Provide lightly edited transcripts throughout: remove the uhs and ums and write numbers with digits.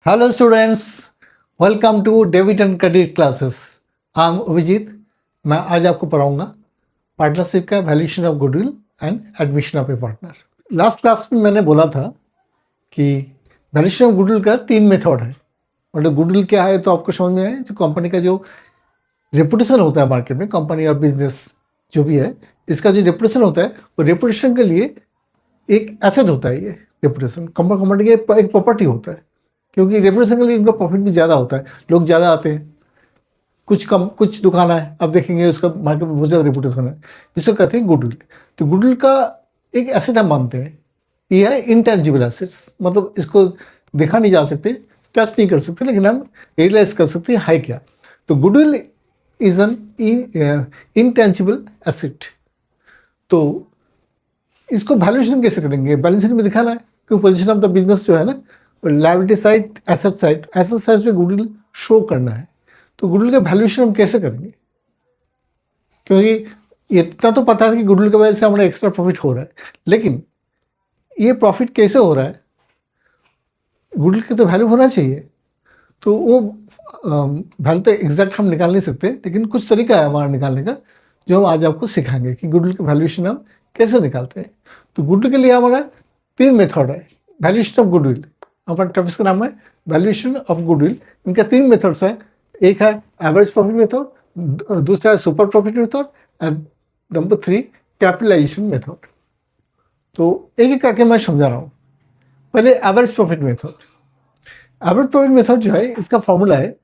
Hello students, welcome to debit and credit classes. I am Abhijit. मैं आज आपको पढ़ाऊंगा पार्टनरशिप का valuation of goodwill and admission of a partner. Last class में मैंने बोला था कि वैल्यूएशन ऑफ गुडविल का 3 मेथड है। मतलब गुडविल क्या है तो आपको समझ में आए, जो कंपनी का जो रेपुटेशन होता है मार्केट में, कंपनी और बिजनेस जो भी है, इसका जो रेपुटेशन होता है वो रेपुटेशन के लिए एक एसेट होता है। ये रेपुटेशन कंपनी का एक प्रॉपर्टी होता है, क्योंकि रेपुटेशन के लिए इनका प्रॉफिट भी ज़्यादा होता है, लोग ज़्यादा आते हैं। कुछ दुकान है, अब देखेंगे उसका मार्केट में बहुत ज़्यादा रेपुटेशन है, जिसको कहते हैं गुडविल। तो गुडविल का एक एसेट हम मानते हैं, ये है इनटेंजिबल एसेट्स। मतलब इसको देखा नहीं जा सकते, टच नहीं कर सकते, लेकिन हम रियलाइज कर सकते हैं है क्या। तो goodwill is an intangible asset. तो इसको वैल्यूएशन कैसे करेंगे? बैलेंस शीट में दिखाना है, क्योंकि पोजीशन ऑफ द बिजनेस जो है ना, लायबिलिटी साइड, एसेट साइड पे गुडविल शो करना है। तो गुडविल का वैल्यूएशन हम कैसे करेंगे? क्योंकि इतना तो पता है कि गुडविल की वजह से हमारा एक्स्ट्रा प्रॉफिट हो रहा है, लेकिन ये प्रॉफिट कैसे हो रहा है, गुडविल की तो वैल्यू होना चाहिए। तो वो वैल्यू तो एग्जैक्ट हम निकाल नहीं सकते, लेकिन कुछ तरीका है हमारा निकालने का, जो हम आज आपको सिखाएंगे कि गुडविल की वैल्यूएशन हम कैसे निकालते हैं। तो गुडविल के लिए हमारा 3 मेथड है। वैल्यूएशन ऑफ गुडविल, हमारा टॉपिक का नाम है वैल्यूएशन ऑफ गुडविल। इनका 3 मेथड्स हैं। एक है एवरेज प्रॉफिट मेथड, दूसरा है super profit method, and number 3 capitalisation method. तो एक एक करके मैं समझा रहा हूँ। पहले average profit method. Average profit method जो है, इसका फॉर्मूला है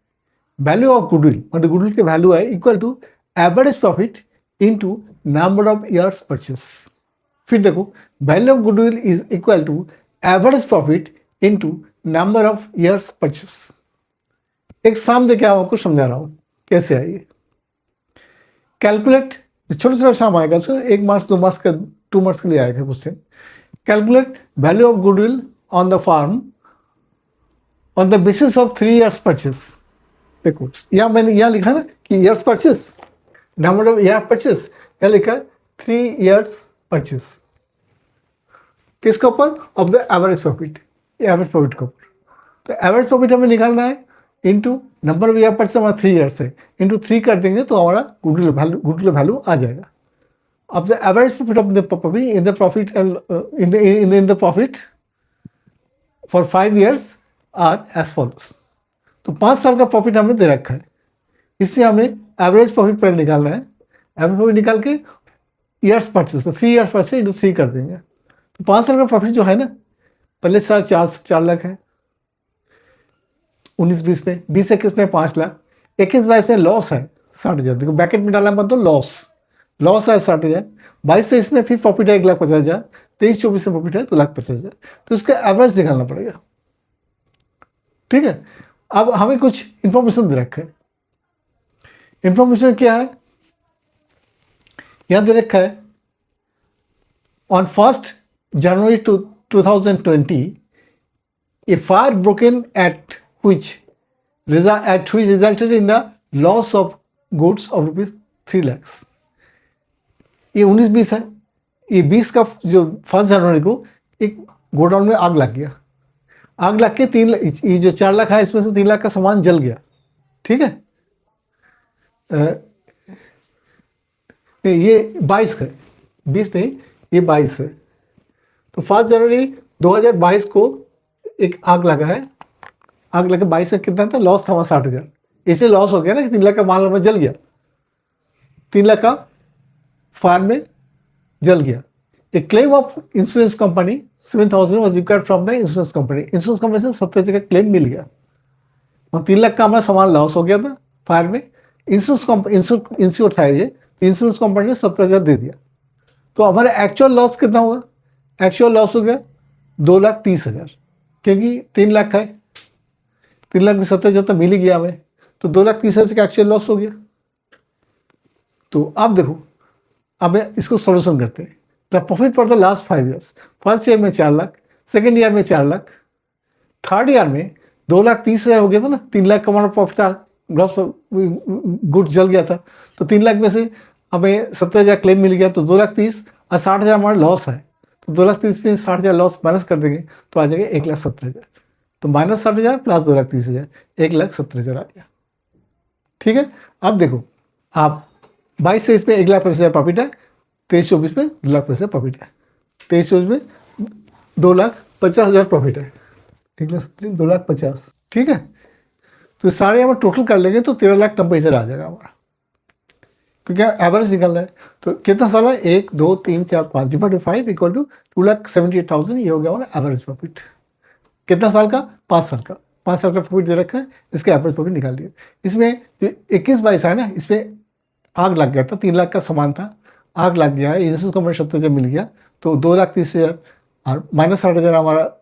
वैल्यू ऑफ गुडविल, मतलब गुडविल की वैल्यू है equal to average profit into number of years purchase. फिर देखो, value of goodwill is equal to average profit into number of years purchase. एक साम देके आपको समझा रहा हूं कैसे है ये। कैलकुलेट, छोटा छोटा साम आएगा, सो 1 मार्क्स 2 मार्क्स का 2 मार्क्स के लिए आएगा question. Calculate value of goodwill on the firm on the basis of 3 years purchase. देखो यहाँ मैंने यहाँ लिखा ना कि years purchase, number of year purchase, यहाँ लिखा 3 ईयर्स परचेस। किसके ऊपर? Of the average profit, average profit के ऊपर। तो एवरेज प्रॉफिट हमें निकालना है into number of year purchase, हमारा 3 ईयर्स है, इनटू 3 कर देंगे तो हमारा गुडविल वैल्यू आ जाएगा। अब the average profit of the profit in the profit in the profit for 5 years are as follows. तो 5 साल का प्रॉफिट हमने दे रखा है, इसमें हमें एवरेज प्रॉफिट पर निकालना है। एवरेज प्रॉफिट निकाल के ईयर्स परचेस, तो 3 ईयर्स परचेस इंटू 3 कर देंगे। तो 5 साल का प्रॉफिट जो है ना, पहले साल 4 लाख है, 19-20 में, 20-21 में 5 लाख, 21-22 में लॉस है 60,000। देखो बैकेट में डाला मत, तो लॉस है 60,000। 22-23 में फिर प्रॉफिट है 1,50,000, 23-24 में प्रॉफिट है 2,50,000। तो इसका एवरेज निकालना पड़ेगा, ठीक है। अब हमें कुछ इंफॉर्मेशन दे रखा है। इंफॉर्मेशन क्या है? यहां दे रखा है on 1 January 2020 a fire broken at which resulted in the loss of goods of rupees 3 lakhs। ये 19-20 है। ये 20 का जो 1 जनवरी को एक गोडाउन में आग लग गया। आग लग के 3 लाख, ये जो 4 लाख है इसमें से 3 लाख का सामान जल गया, ठीक है। ये 22 है, 20 नहीं, ये 22 है। तो 1 जनवरी 2022 को एक आग लगा है। आग लगे 22 में कितना था? लॉस था वहाँ 60,000। इसलिए लॉस हो गया ना कि 3 लाख का माल में जल गया, 3 लाख का फायर में जल गया। A claim of insurance company 7,000 was required from the insurance company. Insurance company से 70,000 का क्लेम मिल गया और 3 लाख का हमारा सामान लॉस हो गया था फायर में। इंश्योर था ये, इंश्योरेंस कंपनी ने 70,000 दे दिया। तो हमारा एक्चुअल लॉस कितना हुआ? एक्चुअल लॉस हो गया 2,30,000, क्योंकि 3 लाख है, 3 लाख में 70,000 तो मिल ही गया हमें, तो 2,30,000 का एक्चुअल लॉस हो गया। तो अब देखो, अब इसको सॉल्यूशन करते हैं। The profit for the last 5 years, first year में 4 लाख, सेकेंड ईयर में 4 लाख, थर्ड ईयर में 2,30,000 हो गया था ना। 3 लाख का हमारा प्रॉफिट था, ग्रॉस गुड्स जल गया था, तो 3 लाख में से हमें 70,000 क्लेम मिल गया, तो 2,30,000 और 60,000 हमारा लॉस है। तो 2,30,000 में 60,000 लॉस माइनस कर देंगे तो आ जाएगा 1,70,000। तो -60,000 प्लस 2,30,000, 1,70,000 आ गया। ठीक है, अब देखो आप 22-23 में 1,50,000 प्रॉफिट है, 23-24 में 2,50,000 प्रॉफिट है, 23-24 में 2,50,000 प्रॉफिट है, 1,70,000 2,50,000। ठीक है, तो सारे हम टोटल कर लेंगे तो 13,90,000 आ जाएगा हमारा, क्योंकि एवरेज निकलना है। तो कितना साल है, 1 2 3 4 5 डिवाइड 5 इक्वल टू 2,78,000, ये हो गया हमारा एवरेज प्रॉफिट। कितना साल का, 5 साल का, 5 साल का प्रॉफिट दे रखा है, इसका एवरेज प्रॉफिट निकाल दिया। इसमें जो 21-22 है ना, इसमें आग लग गया था, 3 लाख का सामान था, आग लग गया है, इंश्योरेंस को हमें 70,000 मिल गया, तो 2,30,000 और -60,000 हमारा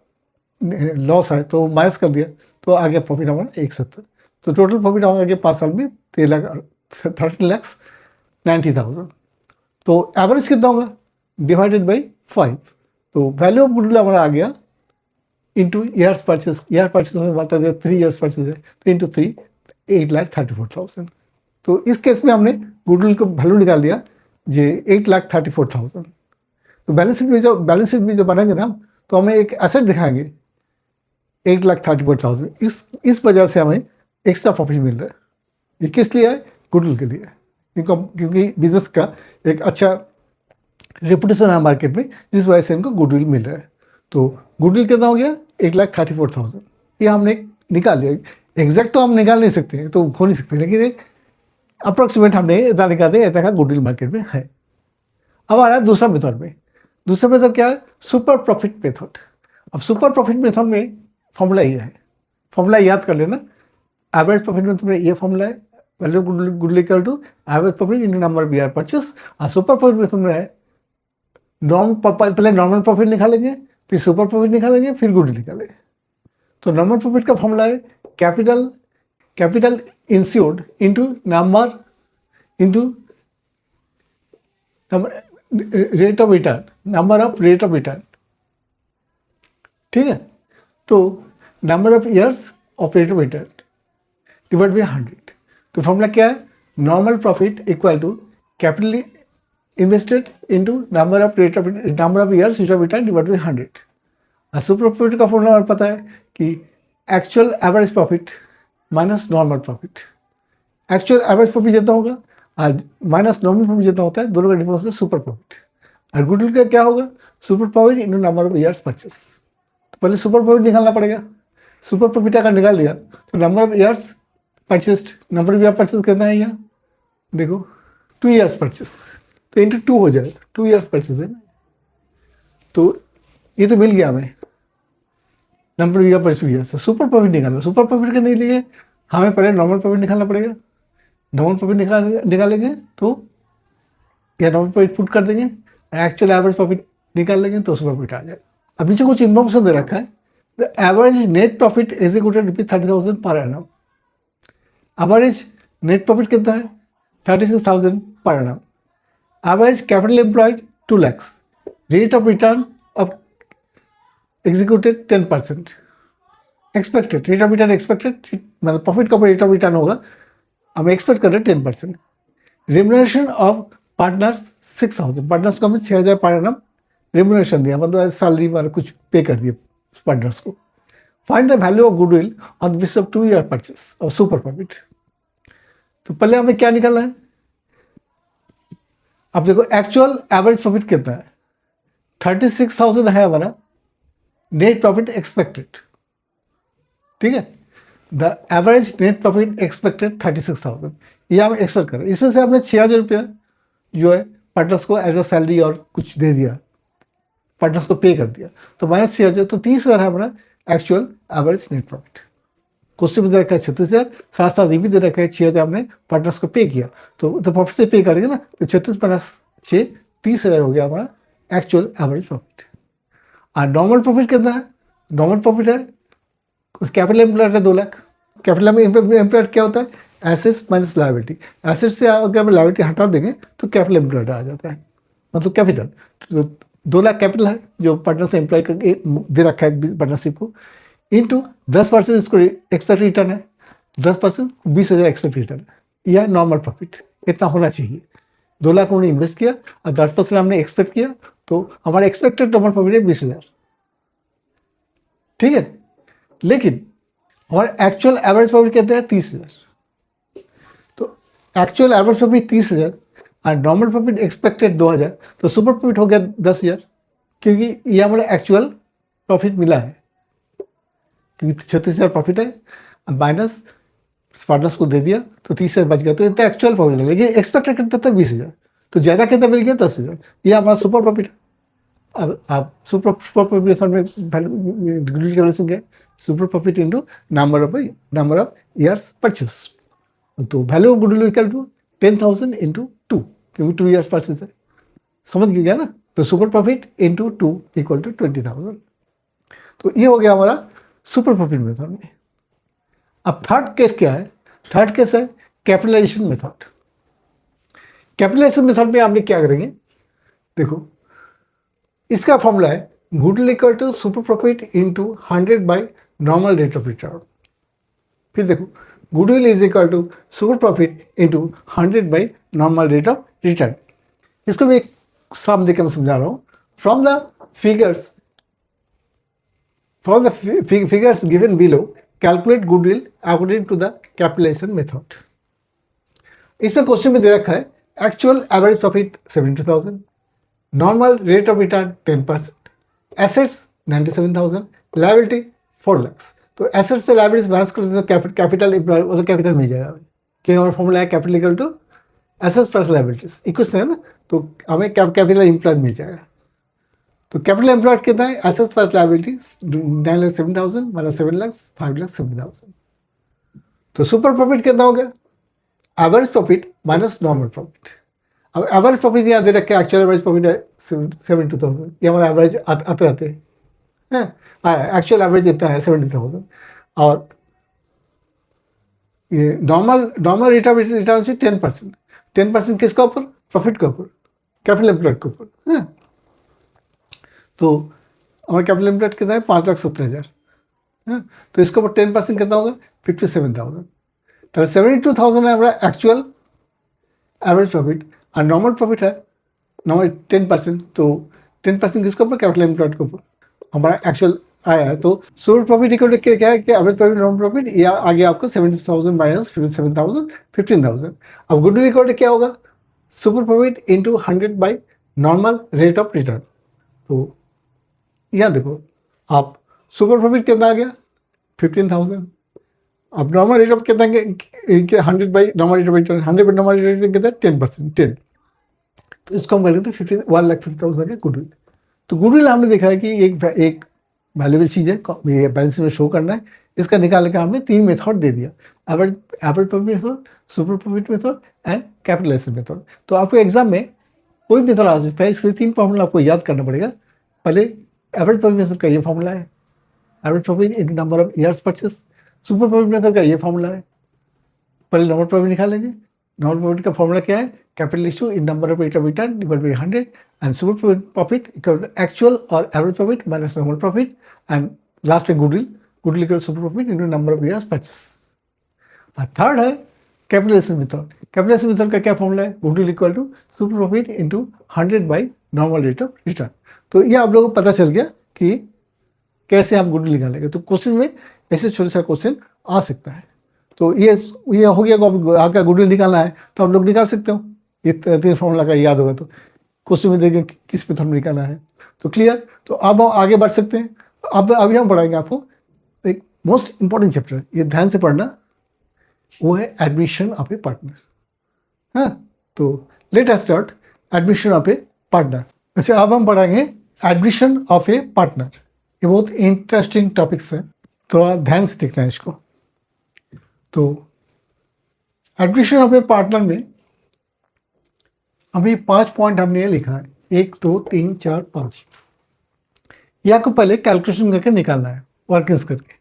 लॉस है, तो माइनस कर दिया, तो आ गया प्रॉफिट हमारा 170। तो टोटल प्रॉफिट हमारा गया 5 साल में 13,90,000। तो एवरेज कितना होगा, डिवाइडेड बाई 5। तो वैल्यू ऑफ गुडविल हमारा आ गया into years purchase, year purchase हमें बता दिया 3 ईयर्स परचेस है, तो इंटू 3 8,34,000। तो इस केस में हमने गुडविल को वैल्यू निकाल लिया जे 8,34,000। तो बैलेंस शीट में जो बनाएंगे ना, तो हमें एक एसेट दिखाएंगे 8,34,000। इस वजह से हमें एक्स्ट्रा प्रॉफिट मिल रहा है। ये किस लिए है, गुडविल के लिए, क्योंकि बिजनेस का एक अच्छा रेपुटेशन है मार्केट में, जिस वजह से इनको गुडविल मिल रहा है। तो गुडविल कितना हो गया, 8,34,000। ये हमने निकाल लिया। एग्जैक्ट तो हम निकाल नहीं सकते, तो हो नहीं सकते, लेकिन एक अप्रोक्सीमेट हमने इतना निकाल दिया, इतना का गुडविल मार्केट में है। अब आ रहा है दूसरा मेथड में। दूसरा मेथड क्या है, सुपर प्रॉफिट मेथड। अब सुपर प्रॉफिट मेथड में फॉर्मूला ये है, फॉर्मूला याद कर लेना। एवरेज प्रॉफिट मेथड में ये फॉर्मूला है, value of goodwill equal to average profit into number of year purchase. और सुपर प्रॉफिट मेथड में है पहले नॉर्मल प्रॉफिट निकालेंगे, फिर सुपर प्रॉफिट निकालेंगे, फिर गुडविल निकालेंगे। तो नॉर्मल प्रॉफिट का फॉर्मूला है capital insured into number into rate of return, number of rate of return. ठीक है, तो number of years of rate of return divide by 100। तो फॉर्मूला क्या है, normal profit equal to capital invested into number of years rate of return divide by 100। और super profit का formula हमें पता है कि actual average profit minus normal profit. Actual average profit जितना होगा और माइनस नॉर्मल प्रॉफिट जितना होता है, दोनों का डिफरेंस है सुपर प्रॉफिट। और गुडविल का क्या होगा, super profit into number of years purchase. तो पहले सुपर प्रॉफिट निकालना पड़ेगा। सुपर प्रॉफिट अगर निकाल लिया तो number of years purchased, number of year purchase कितना है यहाँ देखो 2 ईयर्स परचेस, तो इंटू 2 हो जाएगा, 2 ईयर्स परचेस है ना। तो ये तो मिल गया हमें number of year purchase. Super profit निकालना, सुपर प्रॉफिट के लिए हमें पहले नॉर्मल प्रॉफिट निकालना पड़ेगा। नॉर्मल प्रॉफिट निकालेंगे तो या नॉर्मल प्रॉफिट पुट कर देंगे, एक्चुअल एवरेज प्रॉफिट निकाल लेंगे तो सुपर प्रॉफिट आ जाएगा। अब नीचे कुछ इन्फॉर्मेशन दे रखा है, the average net profit executed ₹30,000 per annum. Average net profit कितना है, 36,000 per annum. Average capital employed 2 lakhs। Rate of return of executed 10%। Expected rate of return, expected मतलब प्रॉफिट का रेट ऑफ रिटर्न होगा, हम expect कर रहे हैं 10%। Remuneration of partners 6,000, partners को हमें 6,000 पर एनम रेम्यूनरेशन दिया, मतलब सैलरी वाला कुछ पे कर दिया पार्टनर्स को। Find the value of goodwill on the basis of 2 year purchase और सुपर प्रॉफिट। तो पहले हमें क्या निकालना है, अब देखो एक्चुअल एवरेज प्रॉफिट कितना है, 36,000 है हमारा नेट प्रॉफिट एक्सपेक्टेड। ठीक है, the average net profit expected 36,000, ये हम एक्सपेक्ट कर रहे हैं। इसमें से हमने 6,000 रुपया जो है पार्टनर्स को एज अ सैलरी और कुछ दे दिया, पार्टनर्स को पे कर दिया, तो -6,000, तो 30,000 है हमारा actual average net profit. Question में दे रखा है 36,000, साथ साथ ये भी दे रखा है 6,000 हमने पार्टनर्स को पे किया, तो प्रॉफिट से पे करेंगे ना, तो 36 + 6 30,000 हो गया हमारा एक्चुअल एवरेज प्रॉफिट। और नॉर्मल प्रॉफिट कितना है, नॉर्मल प्रॉफिट है कैपिटल एम्प्लॉयड है 2 लाख। कैपिटल एम्प्लॉयड क्या होता है, एसेट्स माइनस लायबिलिटी। एसेट्स से अगर हम लायबिलिटी हटा देंगे तो कैपिटल एम्प्लॉयड आ जाता है, मतलब कैपिटल। तो 2 लाख कैपिटल है जो पार्टनर से एम्प्लॉय करके दे रखा है पार्टनरशिप को, इंटू 10% इसको एक्सपेक्ट रिटर्न है, 10% 20,000 एक्सपेक्ट रिटर्न है। यह नॉर्मल प्रॉफिट इतना होना चाहिए। 2 लाख उन्होंने इन्वेस्ट किया और 10% हमने एक्सपेक्ट किया, तो हमारा एक्सपेक्टेड नॉर्मल प्रॉफिट है 20,000। ठीक है, लेकिन हमारा एक्चुअल एवरेज प्रॉफिट कहते हैं 30,000। तो एक्चुअल एवरेज प्रॉफिट 30,000 और नॉर्मल प्रॉफिट एक्सपेक्टेड 2,000, तो सुपर प्रॉफिट हो गया 10,000, क्योंकि ये हमारा एक्चुअल प्रॉफिट मिला है, क्योंकि 36,000 प्रॉफिट है, माइनस पार्टनर्स को दे दिया तो 30,000 बच गया, तो इतना एक्चुअल प्रॉफिट है। लेकिन एक्सपेक्टेड कितना था 20,000, तो ज़्यादा कितना मिल गया 10,000, ये हमारा सुपर प्रॉफिट है। अब आप सुपर प्रॉफिट मेथड में गुडविल कैलकुलेशन क्या है? Super profit into number of years purchase. तो value of goodwill equal to 10,000 into 2, क्योंकि 2 ईयर्स परचेस है, समझ गया ना। तो super profit into 2 equal to 20,000। तो ये हो गया हमारा सुपर प्रॉफिट मेथड में। अब थर्ड केस क्या है? थर्ड केस है कैपिटलाइजेशन मेथड। कैपिटलाइजेशन मेथड में आपने क्या करेंगे, देखो इसका फॉर्मूला है goodwill equal to super profit into 100 by normal rate of return. फिर देखो goodwill is equal to super profit into 100 by normal rate of return. इसको मैं एक साम देकर मैं समझा रहा हूँ। From the figures given below calculate goodwill according to the capitalisation method. इसमें क्वेश्चन में दे रखा है actual average profit 72,000, normal rate of return 10%, assets 97,000, liability 4 lakh. तो एसेट्स से लायबिलिटीज बैलेंस कर देते तो कैपिटल एम्प्लॉय मतलब कैपिटल मिल जाएगा, क्योंकि हमारा फॉर्मूला है capital equal to assets plus liabilities equal है ना, तो हमें कैपिटल एम्प्लॉय मिल जाएगा। तो कैपिटल एम्प्लॉयड कितना है? Assets plus liability 9,07,000 minus 7 lakh 5,70,000। तो सुपर प्रॉफिट कितना हो गया? Average profit minus normal profit. अब एवरेज प्रॉफिट यहाँ दे रखे, एक्चुअल एवरेज प्रॉफिट है 72,000, ये हमारा एवरेज आते रहते हैं, एक्चुअल एवरेज इतना है 70,000। और ये नॉर्मल रेट ऑफ रिटर्न से 10%, 10% किसका ऊपर? प्रॉफिट के ऊपर, कैपिटल एम्प्लॉयड के ऊपर है। तो हमारा कैपिटल एम्प्लॉयड कितना है? 5,70,000 है, तो इसके ऊपर 10% कितना होगा? 57,000। तो 72,000 है हमारा एक्चुअल एवरेज प्रॉफिट, और नॉर्मल प्रॉफिट है नॉर्मल 10%, तो 10% किसके ऊपर? कैपिटल एम्प्लॉयड के ऊपर हमारा एक्चुअल आया है। तो सुपर प्रॉफिट इक्वल टू क्या है कि एवरेज प्रॉफिट नॉर्मल प्रॉफिट, या आगे आपको 70,000 माइनस 57,000 15,000। अब गुडविल इक्वल टू क्या होगा? Super profit into 100 by normal rate of return. तो यहाँ देखो आप सुपर प्रॉफिट कितना आ गया? 15,000। अब नॉर्मल रेट ऑफ कितना? 100 by normal rate of return, 100 by normal rate of return कितना? 10%, 10। तो इसको हम करेंगे तो 1,50,000 का गुडविल। तो गुडविल हमने देखा है कि एक वैल्यूएबल चीज़ है, ये बैलेंस में शो करना है। इसका निकालने का हमने 3 मेथड दे दिया, average profit method, super profit method and capitalization method. तो आपको एग्जाम में कोई मेथड आ सकता है, इसके लिए 3 फॉर्मूला आपको याद करना पड़ेगा। पहले एवरेज प्रॉफिट मेथड का ये फॉर्मूला है, average profit in number of years purchase. Super profit method का ये फॉर्मूला है, पहले नॉर्मल प्रॉफिट निकालेंगे। नॉर्मल प्रॉफिट का फॉर्मूला क्या है? Capital issue in number of rate of return divided by 100, and super profit equal to actual और average profit minus normal profit, and last में goodwill equal super profit into number of years purchase. और third है capitalisation method. Capitalisation method का क्या formula है? Goodwill equal to super profit into 100 by normal rate of return. तो ये आप लोगों को पता चल गया कि कैसे आप गुडविल निकालेंगे। तो क्वेश्चन में ऐसे छोटे छोटे क्वेश्चन आ सकता है। तो ये हो गया, आपका गुडविल निकालना है तो आप लोग निकाल सकते हो, ये 3 फॉर्मूला का याद होगा तो क्वेश्चन में देखें किस मेथड में निकालना है। तो क्लियर? तो अब हम आगे बढ़ सकते हैं। अब अभी हम पढ़ाएंगे आपको एक मोस्ट इंपॉर्टेंट चैप्टर, ये ध्यान से पढ़ना, वो है एडमिशन ऑफ ए पार्टनर। हाँ, तो let us start admission of a partner. अच्छा, अब हम पढ़ाएंगे एडमिशन ऑफ ए पार्टनर। ये बहुत इंटरेस्टिंग टॉपिक्स हैं, थोड़ा ध्यान से देखना है इसको। तो एडमिशन ऑफ ए पार्टनर में अभी 5 पॉइंट हमने ये लिखा है, 1 2 3 4 5। ये आपको पहले कैलकुलेशन करके निकालना है, वर्किंग्स करके।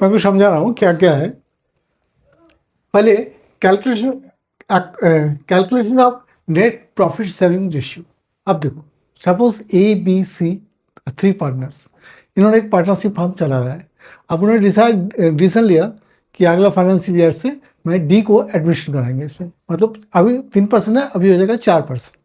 मैं कुछ समझा रहा हूँ क्या क्या है। पहले calculation of net profit sharing ratio. अब देखो, सपोज ABC 3 पार्टनर्स, इन्होंने एक पार्टनरशिप फर्म चला रहा है। अब उन्होंने डिसीजन लिया कि अगला फाइनेंशियल ईयर से मैं D को एडमिशन कराएंगे इसमें, मतलब अभी 3% है, अभी हो जाएगा 4%।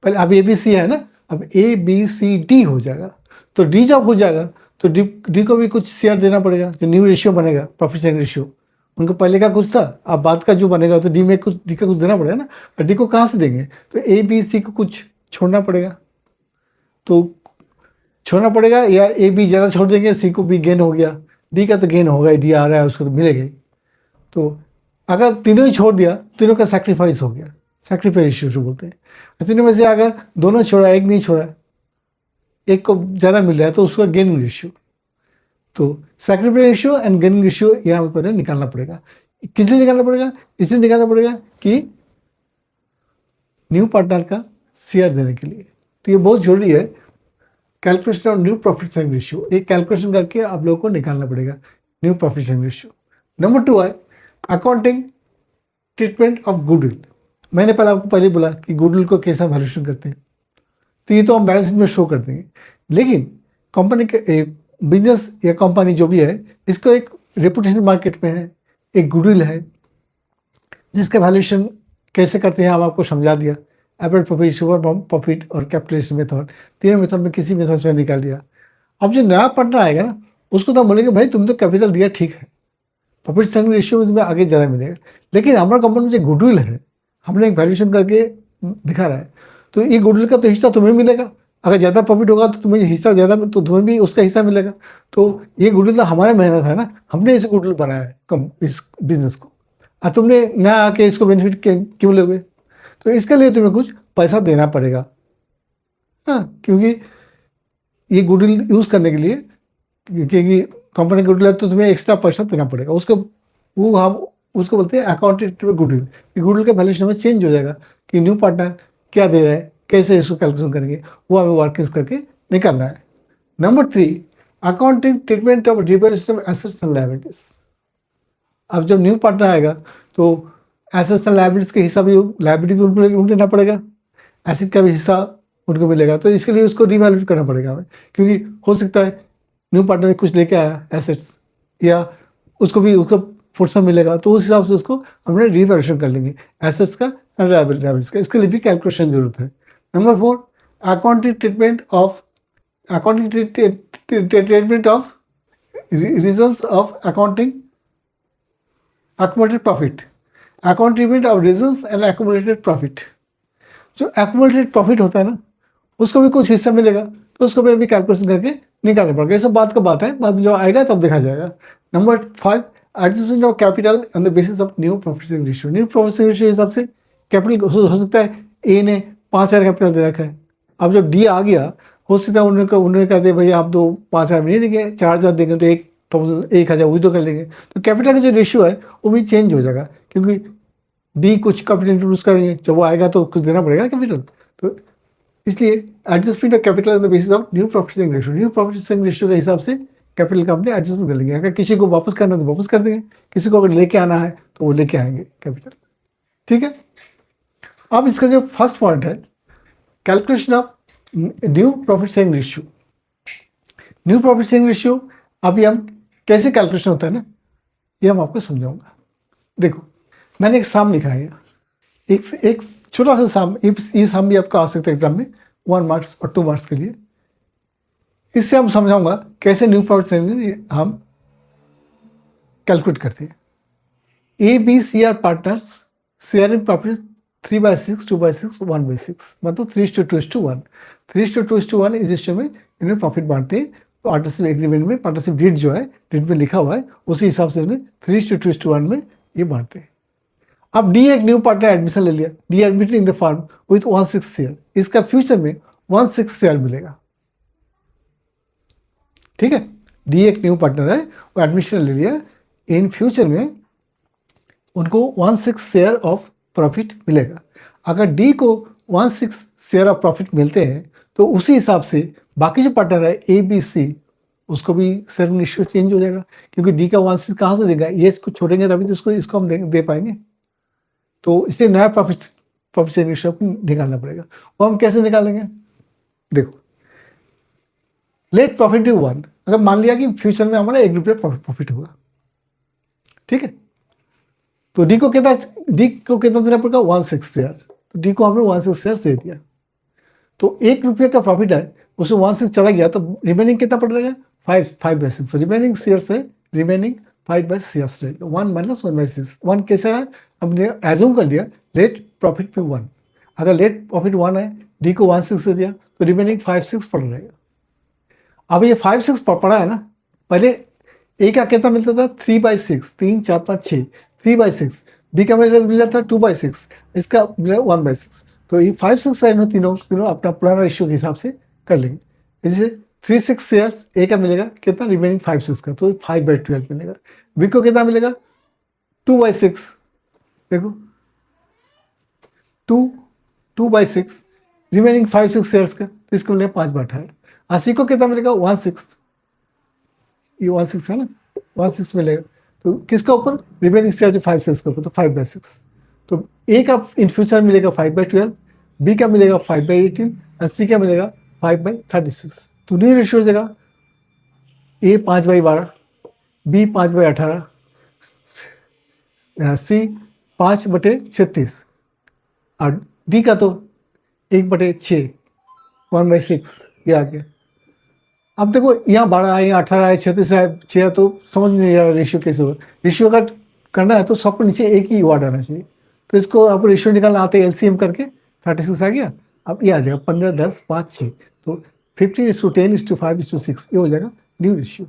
पहले अब ABC है ना, अब ABCD हो जाएगा। तो D जब हो जाएगा तो डी को भी कुछ शेयर देना पड़ेगा, जो न्यू रेशियो बनेगा प्रॉफिट शेयरिंग रेशियो। उनका पहले का कुछ था, अब बाद का जो बनेगा तो डी में कुछ, डी का कुछ देना पड़ेगा ना। और डी को कहाँ से देंगे, तो ए बी सी को कुछ छोड़ना पड़ेगा, तो छोड़ना पड़ेगा, या ए बी ज़्यादा छोड़ देंगे, सी को भी गेन हो गया, डी का तो गेन होगा, डी आ रहा है उसको तो मिलेगा ही। तो अगर तीनों ही छोड़ दिया, तीनों का सेक्रीफाइस हो गया, सेक्रीफाइस रेशियो जो बोलते हैं। तीनों में से अगर दोनों छोड़ा, एक नहीं छोड़ा, एक को ज़्यादा मिल रहा है, तो उसका गेन रेशियो। तो sacrifice ratio and gain ratio यहाँ पर निकालना पड़ेगा। किस लिए निकालना पड़ेगा, इसलिए निकालना पड़ेगा कि न्यू पार्टनर का शेयर देने के लिए। तो ये बहुत जरूरी है, calculation of new profit sharing ratio, एक कैलकुलेशन करके आप लोगों को निकालना पड़ेगा new profit sharing ratio. Number 2 है अकाउंटिंग ट्रीटमेंट ऑफ गुडविल। मैंने आपको पहले बोला कि गुडविल को कैसा वैल्यूएशन करते हैं, तो ये तो हम बैलेंस शीट में शो कर देंगे। लेकिन कंपनी के बिजनेस या कंपनी जो भी है, इसको एक रेपुटेशन मार्केट में है, एक गुडविल है, जिसका वैल्यूएशन कैसे करते हैं हम आपको समझा दिया। एवरेज प्रॉफिट, सुपर प्रॉफिट और कैपिटलाइजेशन मेथड, तीनों मेथड में किसी मेथड से निकाल दिया। अब जो नया पार्टनर आएगा ना, उसको तो हम बोलेंगे भाई तुम तो कैपिटल दिया, ठीक है, प्रॉफिट शेयरिंग रेशियो में तुम्हें आगे ज़्यादा मिलेगा, लेकिन हमारा कंपनी में जो गुडविल है, हमने एक वैल्यूएशन करके दिखा रहा है, तो ये गुडविल का तो हिस्सा तुम्हें मिलेगा। अगर ज़्यादा प्रॉफिट होगा तो तुम्हें हिस्सा ज़्यादा, तो तुम्हें भी उसका हिस्सा मिलेगा। तो ये गुडविल तो हमारा मेहनत है ना, हमने इसे गुडविल बनाया है कम इस बिजनेस को, और तुमने नया आके इसको बेनिफिट क्यों लोगे। तो इसके लिए तुम्हें कुछ पैसा देना पड़ेगा, हाँ, क्योंकि ये गुडविल यूज़ करने के लिए, क्योंकि कंपनी गुडविल है तो तुम्हें एक्स्ट्रा पैसा देना पड़ेगा उसको। वो हम उसको बोलते हैं अकाउंटेड गुडविल। गुडविल का वैल्यूएशन में चेंज हो जाएगा कि न्यू पार्टनर क्या दे रहा है, कैसे इसको कैलकुलेशन करेंगे, वो हमें वर्किंग्स करके निकालना है। Number 3 accounting treatment of revaluation of assets and liabilities. अब जब न्यू पार्टनर आएगा तो एसेट्स एंड लायबिलिटीज के हिस्सा भी, लायबिलिटी भी उनको लेना पड़ेगा, एसेट का भी हिस्सा उनको मिलेगा। तो इसके लिए उसको रिवैल्यूएट करना पड़ेगा हमें, क्योंकि हो सकता है न्यू पार्टनर कुछ लेके आया एसेट्स, या उसको भी उसका फुर्सत मिलेगा, तो उस हिसाब से उसको हमने रिवैल्यूएशन कर लेंगे एसेट्स का एंड लायबिलिटीज का। इसके लिए भी कैलकुलेशन जरूरत है। Number 4 accounting treatment of results of accounting accumulated profit, account treatment of results and accumulated profit। जो accumulated profit होता है ना, उसको भी कुछ हिस्सा मिलेगा, तो उसको भी अभी कैलकुलेशन करके निकालना पड़ेगा। ये सब बात का बात है, बाद जो आएगा तब देखा जाएगा। Number 5 adjustment of capital on the basis of new profit sharing ratio. New profit sharing ratio हिसाब से कैपिटल हो सकता है ए ने 5,000 कैपिटल दे रखा है, अब जब डी आ गया, हो सकता है उन्होंने कहा दे भाई आप तो 5,000 में नहीं देंगे, 4,000 देंगे, तो 1,000 विड्रॉ कर लेंगे। तो कैपिटल का जो रेशियो है वो भी चेंज हो जाएगा, क्योंकि डी कुछ कैपिटल इंट्रोड्यूस करेंगे, जब वो आएगा तो कुछ देना पड़ेगा कैपिटल। तो इसलिए adjustment of capital on the basis of new profit sharing ratio, new profit sharing ratio के हिसाब से कैपिटल का अपने एडजस्टमेंट कर लेंगे। अगर किसी को वापस करना है तो वापस कर देंगे, किसी को अगर लेके आना है तो वो लेके आएंगे कैपिटल, ठीक है। अब इसका जो फर्स्ट पॉइंट है calculation of new profit sharing ratio. New profit sharing ratio अभी हम कैसे कैलकुलेशन होता है ना, ये हम आपको समझाऊंगा। देखो मैंने एक साम लिखा है, एक छोटा सा साम, ये साम भी आपका आ सकता है एग्जाम में 1 मार्क्स और 2 मार्क्स के लिए। इससे हम समझाऊंगा कैसे न्यू प्रॉफिट शेयरिंग हम कैलकुलेट करते हैं। A B C are partners share in profit 3/6, 2/6, 1/6, मतलब 3:2:1। 3:2:1 इस रेशियो में इन्हें प्रॉफिट बांटते हैं। पार्टनरशिप एग्रीमेंट में पार्टनरशिप डीड जो है, डीड में लिखा हुआ है, उसी हिसाब से उन्हें 3:2:1 में ये बांटते हैं। अब डी एक न्यू पार्टनर एडमिशन ले लिया, D admitted in the firm with 1/6 share, इसका फ्यूचर में 1/6 शेयर मिलेगा, ठीक है। डी एक न्यू पार्टनर है, वो एडमिशन ले लिया, इन फ्यूचर में उनको 1/6 शेयर ऑफ प्रॉफिट मिलेगा। अगर डी को 1/6 शेयर ऑफ प्रॉफिट मिलते हैं तो उसी हिसाब से बाकी जो पार्टनर है ए बी सी, उसको भी शेयर रेशियो चेंज हो जाएगा, क्योंकि डी का 1/6 कहाँ से देगा, ये इसको छोड़ेंगे तभी तो इसको हम दे पाएंगे। तो इससे नया प्रॉफिट शेयरिंग रेशियो निकालना पड़ेगा। वो हम कैसे निकालेंगे, देखो लेट प्रॉफिट टू 1, अगर मान लिया कि फ्यूचर में हमारा 1 रुपया प्रॉफिट होगा, ठीक है, तो डी को कितना देना पड़ेगा, 1/6 शेयर। तो डी को हमने 1/6 शेयर दे दिया, तो 1 रुपये का प्रॉफिट है, उसमें 1/6 चला गया, तो रिमेनिंग कितना पड़ जाएगा, 5/6, रिमेनिंग शेयर्स है, रिमेनिंग 5/6 रेट, 1 - 1/6। 1 कैसा है, हमने एज्यूम कर लिया लेट प्रॉफिट पे 1, अगर लेट प्रॉफिट 1 है, डी को 1/6 दे दिया तो रिमेनिंग 5/6 पड़ रहेगा। अब ये 5/6 पड़ा है ना, पहले ए का कितना मिलता था 3/6, 3 4 5 6, 3/6, बी का मिला था 2/6, इसका मिला 1/6। तो ये 5/6 है, तीनों तीनों अपना पुराना रेशियो के हिसाब से कर लेंगे। जैसे 3/6 शेयर्स ए का मिलेगा कितना, रिमेनिंग 5/6 का, तो 5/12 मिलेगा। बी को कितना मिलेगा 2/6, देखो 2/6, रिमेनिंग 5/6 शेयर्स का, तो इसको मिलेगा 5/18। और सी को कितना मिलेगा 1/6, ये 1/6 है ना, 1/6 मिलेगा। तो किसका ऊपर, रिमेनिंग शेयर जो 5/6 का ऊपर, तो 5/6। तो ए का इन फ्यूचर मिलेगा 5/12, बी का मिलेगा 5/18 और सी का मिलेगा 5/36। तो न्यू रेशियो जगह ए 5/12, बी 5/18, सी 5/36 और डी का तो 1/6, 1/6 ये आ गया। अब देखो यहाँ 12 है, यहाँ 18 है, 36 है, 6 है, तो समझ नहीं आ रहा रेशियो कैसे होगा। रेशियो अगर करना है तो सबको नीचे एक ही वार्ड आना चाहिए। तो इसको आपको रेशियो निकालना आते एलसीएम करके 36 आ गया। अब ये आ जाएगा 15, 10, 5, 6, तो 15:10:5:6 ये हो जाएगा न्यू रेशियो।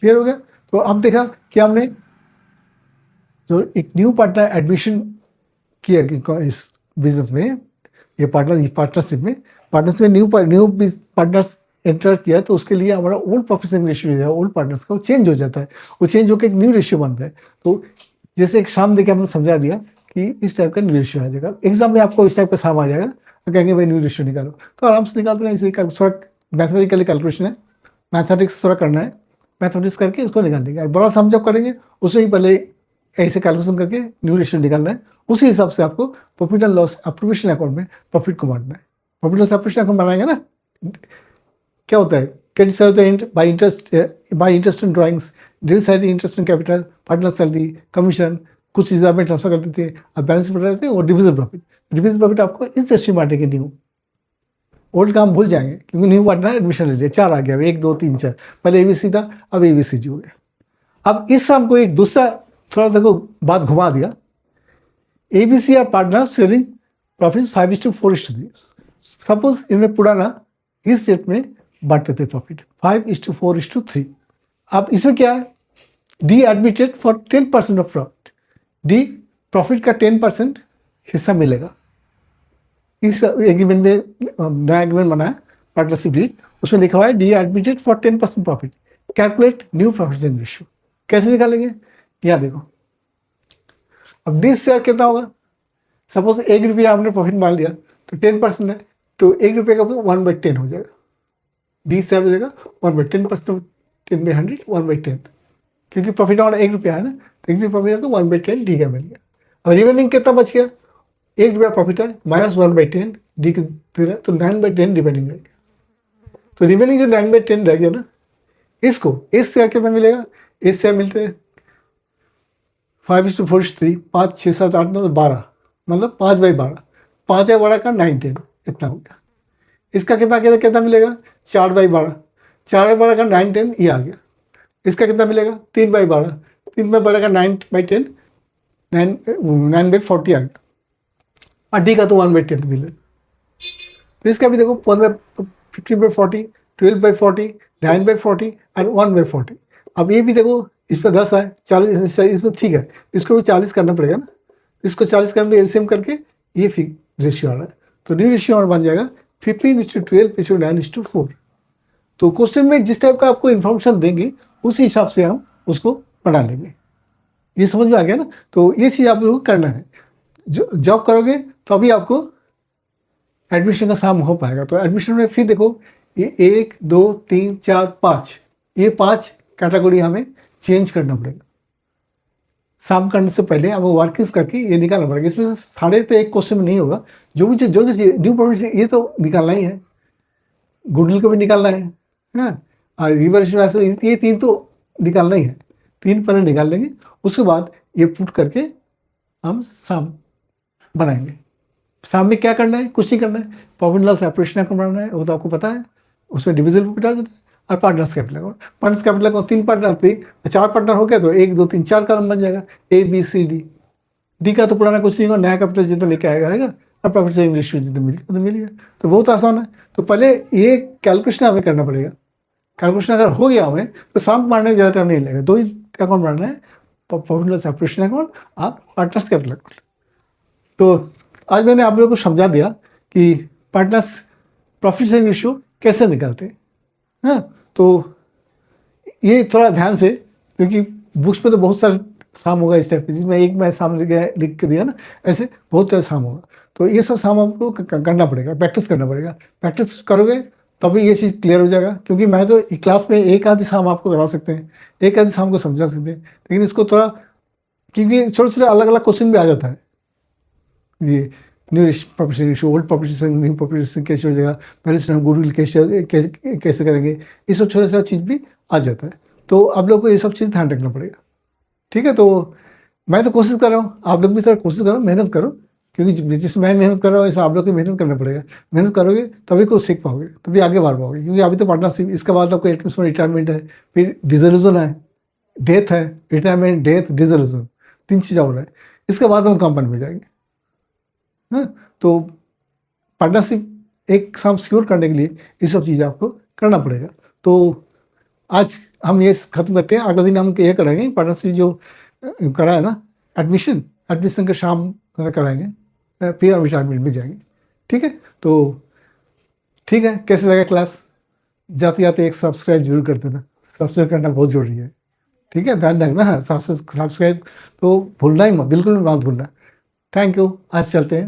क्लियर हो गया। तो अब देखा कि हमने जो एक न्यू पार्टनर एडमिशन किया कि इस बिजनेस में, ये पार्टनरशिप में न्यू पार्टनर्स एंटर किया, तो उसके लिए हमारा ओल्ड प्रॉफिट रेशियो जो है ओल्ड पार्टनर्स का वो चेंज हो जाता है, वो चेंज होकर एक न्यू रेशियो बनता है। तो जैसे एक शाम देके हमने समझा दिया कि इस टाइप का न्यू रेशियो आ जाएगा। एग्जाम में आपको इस टाइप का शाम आ जाएगा तो कहेंगे भाई न्यू रेशियो निकालो, तो आराम से निकाल देना। इसे थोड़ा मैथमेटिकली कैलकुलेशन है, मैथमेटिक्स थोड़ा करना है, मैथमेटिक्स करके उसको निकाल देंगे। और बड़ा सम जब करेंगे उसमें ही पहले ऐसे कैलकुलेशन करके न्यू रेशियो निकालना है। उसी हिसाब से आपको profit and loss appropriation account में प्रॉफिट को बांटना है। प्रॉफिट लॉस एप्रोप्रिएशन अकाउंट बनाएंगे ना, क्या होता है, क्रेडिट साइड होता है by interest in drawings, debit side interest in capital, partner salary, commission, कुछ चीज़ें में ट्रांसफर कर देते हैं, अब बैलेंस बता देते हैं। और डिविजन प्रॉफिट आपको इस दृष्टि बांटेंगे। न्यू ओल्ड काम भूल जाएंगे क्योंकि न्यू पार्टनर एडमिशन ले लिया, 4 आ गया, 1 2 3 4, पहले ABC था, अब ABCG हो गया। अब इस शाम को एक दूसरा थोड़ा देखो बात घुमा दिया, ABC are partner sharing profit 5:4:3। Suppose इनमें पुराना इस डेट में बांटते थे प्रॉफिट 5:4:3। अब इसमें क्या है, D admitted for 10% of profit, D profit का 10% हिस्सा मिलेगा। इस एग्रीमेंट में नया एग्रीमेंट बना है पार्टनरशिप डीड, उसमें लिखा हुआ है D admitted for 10% profit, calculate new profit ratio. कैसे निकालेंगे, यहाँ देखो। अब डी शेयर कितना होगा, सपोज ₹1 आपने प्रॉफिट मान लिया तो 10% है, तो ₹1 का 1/10 हो जाएगा। डी शेयर हो जाएगा 1/10%, 10/100 1/10, क्योंकि प्रॉफिट हमारा ₹1 है ना, तो ₹1 प्रॉफिट है तो 1/10 डी का मिल गया। अब रिमेनिंग कितना बच गया, ₹1 प्रॉफिट है माइनस 1/10 डी के फिर, तो 9/10 रिमेनिंग रह गया। तो रिमेनिंग जो 9/10 रह गया ना, इसको इस शेयर कितना मिलेगा, इस शेयर मिलते हैं 5:4:3, 5 6 7 8 9 12, मतलब 5/12, 5/12 का 9/10 इतना हो गया। इसका कितना मिलेगा 4/12, 4/12 का 9/10 ये आ गया। इसका कितना मिलेगा 3/12, 3/12 का 9/10, 9/40 आ गया। और डी का तो 1/10 मिले। तो इसका भी देखो 15/40, 12/40, 9/40 और 1/40। अब ये भी देखो इस पर 10 है, 40 इसमें ठीक है, इसको भी 40 करना पड़ेगा ना, इसको 40 करने एलसीएम करके ये फिर रेशियो आ रहा है। तो न्यू रेशियो और बन जाएगा 15:12:9:4। तो क्वेश्चन में जिस टाइप का आपको इन्फॉर्मेशन देंगे उसी हिसाब से हम उसको बना लेंगे। ये समझ में आ गया ना। तो ये चीज़ आप लोगों को करना है। जो जॉब करोगे तो अभी आपको एडमिशन का काम हो पाएगा। तो एडमिशन में फिर देखो ये 1 2 3 4 5, ये 5 कैटेगरी हमें चेंज करना पड़ेगा। शाम करने से पहले हमें वर्किंग्स करके ये निकालना पड़ेगा। इसमें से साढ़े तो एक क्वेश्चन में नहीं होगा, जो भी जो न्यू प्रॉफिट ये तो निकालना ही है, गुडविल को भी निकालना है, हाँ, और रिवैल्यूएशन ये 3 तो निकालना ही है। 3 पहले निकाल लेंगे, उसके बाद ये पुट करके हम शाम बनाएंगे। शाम में क्या करना है, कुछ नहीं करना है, प्रॉफिट लॉस एप्रोप्रिएशन अकाउंट बनाना है, वो तो आपको पता है। उसमें डिविजिबल प्रॉफिट आ जाता है, और partners capital account. Partners capital account 3 partner थे, 4 पार्टनर हो गया तो 1 2 3 4 कॉलम बन जाएगा, A B C D. D का तो पुराना कुछ नहीं होगा, नया कैपिटल जितना लेके आएगा और प्रॉफिट शेयरिंग रेशियो जितना मिल गया। तो बहुत आसान है। तो पहले ये कैलकुलेशन हमें करना पड़ेगा। कैलकुलेशन अगर हो गया हमें तो शाम मारने में ज़्यादा टाइम नहीं लगेगा। 2 ही अकाउंट मारना है, प्रॉफिट लॉस सेपरेशन अकाउंट और पार्टनर्स कैपिटल अकाउंट। तो आज मैंने आप लोगों को समझा दिया कि पार्टनर्स प्रॉफिट शेयरिंग रेशियो कैसे निकालते हैं। हाँ, तो ये थोड़ा ध्यान से, क्योंकि बुक्स पे तो बहुत सारे साम होगा इस टाइप के, जिसमें एक मैं साम लिख के दिया ना, ऐसे बहुत तरह साम होगा। तो ये सब साम आपको करना पड़ेगा, प्रैक्टिस करना पड़ेगा। प्रैक्टिस करोगे तभी ये चीज़ क्लियर हो जाएगा। क्योंकि मैं तो क्लास में एक आधी साम आपको करवा सकते हैं, एक आधी साम को समझा सकते हैं, लेकिन इसको थोड़ा, क्योंकि छोटे छोटे अलग अलग क्वेश्चन भी आ जाता है। ये new profit ratio, old profit sharing, new profit sharing कैसे हो जाएगा, पहले से हम गुडविल कैसे करेंगे, ये सब छोटा छोटा चीज़ भी आ जाता है। तो आप लोग को ये सब चीज़ ध्यान रखना पड़ेगा। ठीक है, तो मैं तो कोशिश कर रहा हूँ, आप लोग भी थोड़ा कोशिश करो, मेहनत करो, क्योंकि जिस मैं मेहनत कर रहा हूँ ऐसा आप लोग को मेहनत करना पड़ेगा। मेहनत करोगे तभी कुछ सीख पाओगे, तभी आगे बढ़ पाओगे। क्योंकि अभी तो पार्टनरशिप, इसके बाद आपको रिटायरमेंट है, फिर डिसोल्यूशन है, डेथ है, रिटायरमेंट, डेथ, डिसोल्यूशन, 3 चीज़ें हो रहा है। इसके बाद हम कंपनी में जाएंगे। हाँ, तो पार्टनरशिप एक साम सिक्योर करने के लिए ये सब चीज़ें आपको करना पड़ेगा। तो आज हम ये ख़त्म करते हैं। अगले दिन हम ये कराएंगे पार्टनरशिप जो करा है ना, एडमिशन के शाम कराएंगे, फिर हम रिटायरमेंट में जाएंगे। ठीक है, तो ठीक है, कैसे लगा क्लास? जाते जाते एक सब्सक्राइब जरूर कर देना, सब्सक्राइब करना बहुत ज़रूरी है। ठीक है, ध्यान रखना। हाँ, सब्सक्राइब तो भूलना ही मत, बिल्कुल मत भूलना। थैंक यू, आज चलते हैं।